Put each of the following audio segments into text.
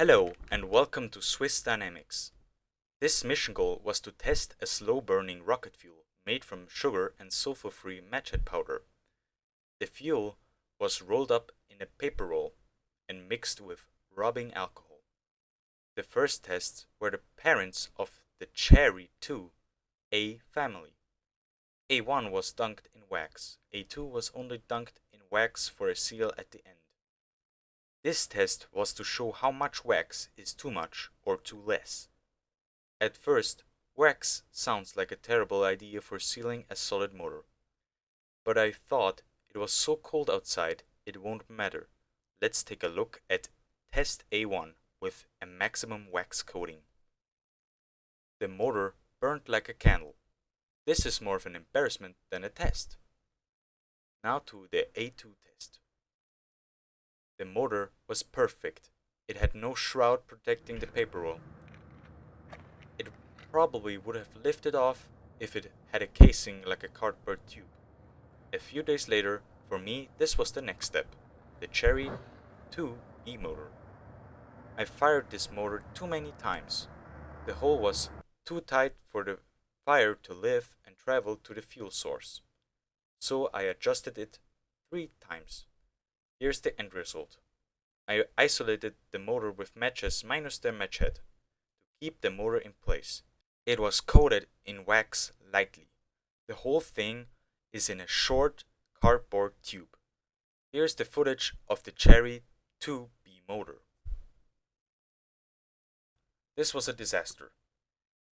Hello and welcome to Swiss Dynamics. This mission goal was to test a slow-burning rocket fuel made from sugar and sulfur-free matchhead powder. The fuel was rolled up in a paper roll and mixed with rubbing alcohol. The first tests were the parents of the Cherry 2A family. A1 was dunked in wax, A2 was only dunked in wax for a seal at the end. This test was to show how much wax is too much or too less. At first, wax sounds like a terrible idea for sealing a solid motor. But I thought it was so cold outside it won't matter. Let's take a look at test A1 with a maximum wax coating. The motor burned like a candle. This is more of an embarrassment than a test. Now to the A2 test. The motor was perfect. It had no shroud protecting the paper roll. It probably would have lifted off if it had a casing like a cardboard tube. A few days later, for me, this was the next step, the Cherry 2E motor. I fired this motor too many times. The hole was too tight for the fire to live and travel to the fuel source. So I adjusted it 3 times. Here's the end result. I isolated the motor with matches minus the matchhead to keep the motor in place. It was coated in wax lightly. The whole thing is in a short cardboard tube. Here's the footage of the Cherry 2B motor. This was a disaster.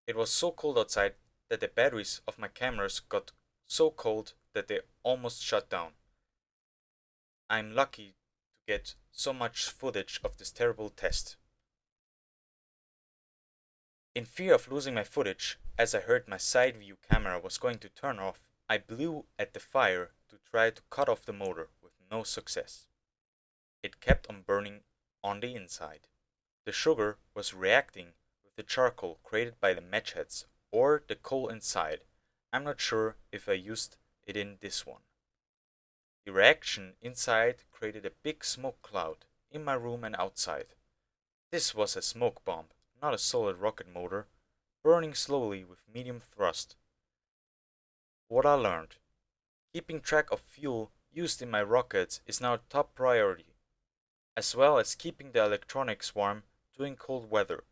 It was so cold outside that the batteries of my cameras got so cold that they almost shut down. I'm lucky to get so much footage of this terrible test. In fear of losing my footage, as I heard my side view camera was going to turn off, I blew at the fire to try to cut off the motor with no success. It kept on burning on the inside. The sugar was reacting with the charcoal created by the matchheads or the coal inside. I'm not sure if I used it in this one. The reaction inside created a big smoke cloud in my room and outside. This was a smoke bomb, not a solid rocket motor, burning slowly with medium thrust. What I learned: keeping track of fuel used in my rockets is now a top priority, as well as keeping the electronics warm during cold weather.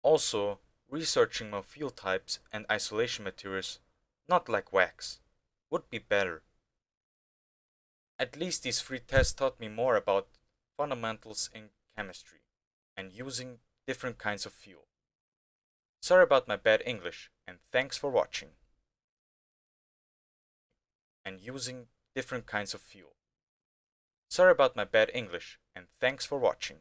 Also, researching more fuel types and isolation materials, not like wax, would be better. At least these 3 tests taught me more about fundamentals in chemistry and using different kinds of fuel. Sorry about my bad English, and thanks for watching. Sorry about my bad English, and thanks for watching.